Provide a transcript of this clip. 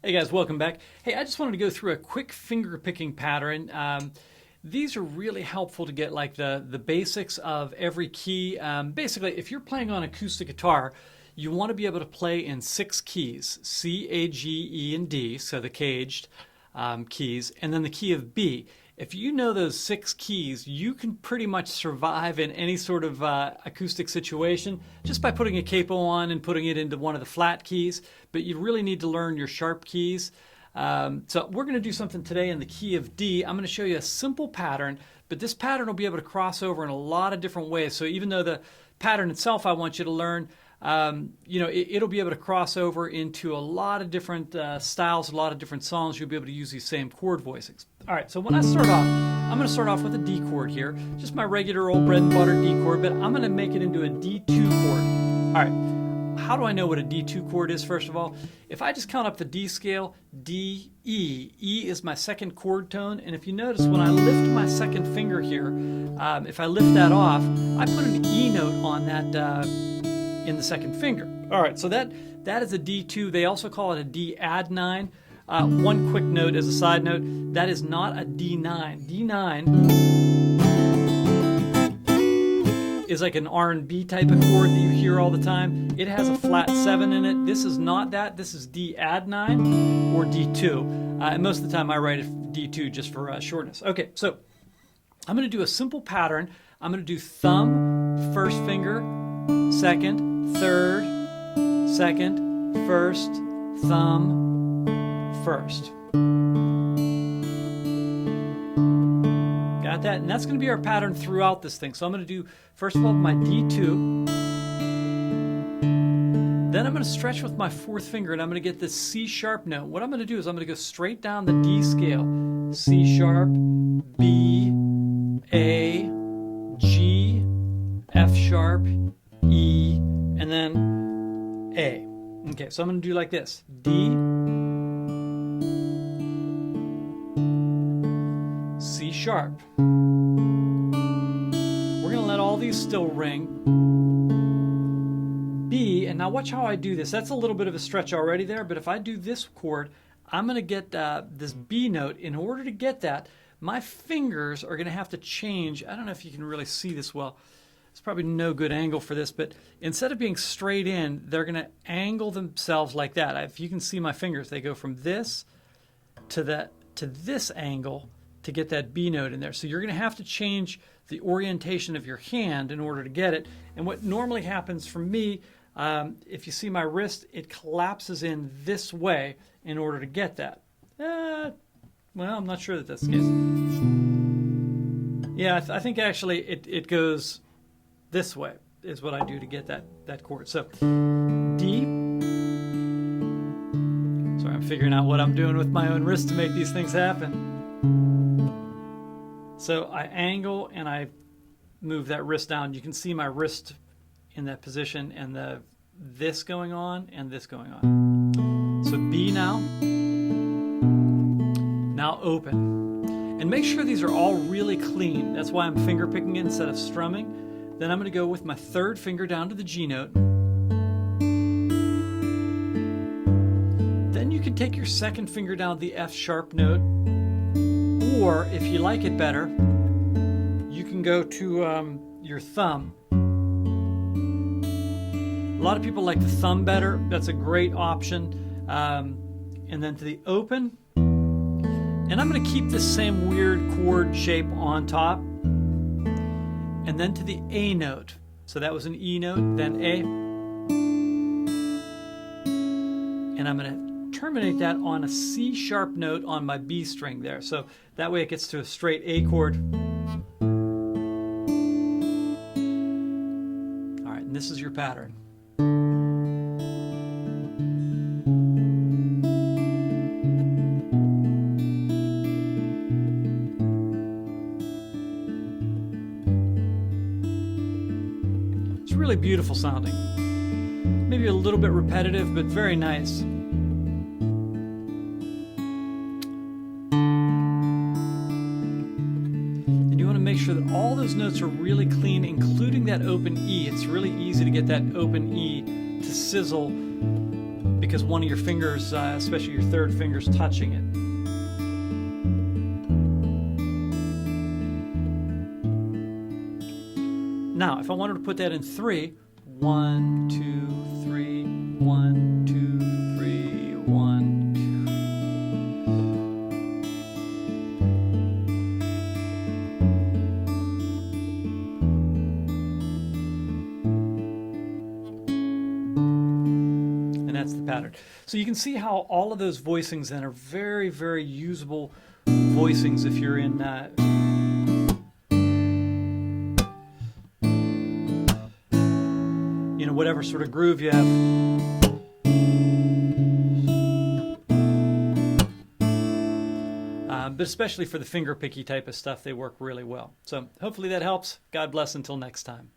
Hey guys, welcome back. Hey, I just wanted to go through a quick finger picking pattern. These are really helpful to get like the basics of every key. Basically, if you're playing on acoustic guitar, you want to be able to play in 6 keys: C, A, G, E, and D, so the caged keys, and then the key of B. If you know those 6 keys, you can pretty much survive in any sort of acoustic situation just by putting a capo on and putting it into one of the flat keys. But you really need to learn your sharp keys. So we're going to do something today in the key of D. I'm going to show you a simple pattern, but this pattern will be able to cross over in a lot of different ways. So even though the pattern itself I want you to learn, it'll be able to cross over into a lot of different styles, a lot of different songs. You'll be able to use these same chord voicings. All right, so when I start off, I'm going to start off with a D chord here, just my regular old bread and butter D chord, but I'm going to make it into a D2 chord. All right, how do I know what a D2 chord is, first of all? If I just count up the D scale, D, E. E is my second chord tone, and if you notice, when I lift my second finger here, if I lift that off, I put an E note on that in the second finger. All right, so that is a D2. They also call it a D add 9. One quick note as a side note, that is not a D9. D9 is like an R&B type of chord that you hear all the time. It has a flat 7 in it. This is not that. This is D add 9 or D2. And most of the time I write it D2 just for shortness. Okay, so I'm going to do a simple pattern. I'm going to do thumb, first finger, second, third, second, first, thumb, first. Got that? And that's going to be our pattern throughout this thing. So I'm going to do, first of all, my D2. Then I'm going to stretch with my fourth finger and I'm going to get this C sharp note. What I'm going to do is I'm going to go straight down the D scale. C sharp, B, A, G, F sharp, E, and then A. Okay, so I'm going to do like this. D, C sharp. We're going to let all these still ring. B, and now watch how I do this. That's a little bit of a stretch already there, but if I do this chord, I'm going to get this B note. In order to get that, my fingers are going to have to change. I don't know if you can really see this well. It's probably no good angle for this, but instead of being straight in, they're going to angle themselves like that. If you can see my fingers, they go from this to this angle to get that B note in there. So you're going to have to change the orientation of your hand in order to get it. And what normally happens for me, if you see my wrist, it collapses in this way in order to get that. Well, I'm not sure that that's the case. Yeah, I think actually it goes this way is what I do to get that chord. So D. Sorry, I'm figuring out what I'm doing with my own wrist to make these things happen. So I angle and I move that wrist down. You can see my wrist in that position and this going on and this going on. So B now. Now open. And make sure these are all really clean. That's why I'm finger picking it instead of strumming. Then I'm going to go with my third finger down to the G note. Then you can take your second finger down to the F sharp note. Or if you like it better, you can go to your thumb. A lot of people like the thumb better. That's a great option. And then to the open. And I'm going to keep this same weird chord shape on top. And then to the A note. So that was an E note, then A. And I'm going to terminate that on a C sharp note on my B string there. So that way it gets to a straight A chord. All right, and this is your pattern. Really beautiful sounding. Maybe a little bit repetitive, but very nice. And you want to make sure that all those notes are really clean, including that open E. It's really easy to get that open E to sizzle because one of your fingers, especially your third finger, is touching it. Now, if I wanted to put that in 3, 1, 2, 3, 1, 2, 3, 1, 2. And that's the pattern. So you can see how all of those voicings then are very, very usable voicings if you're in whatever sort of groove you have. But especially for the finger picky type of stuff, they work really well. So hopefully that helps. God bless until next time.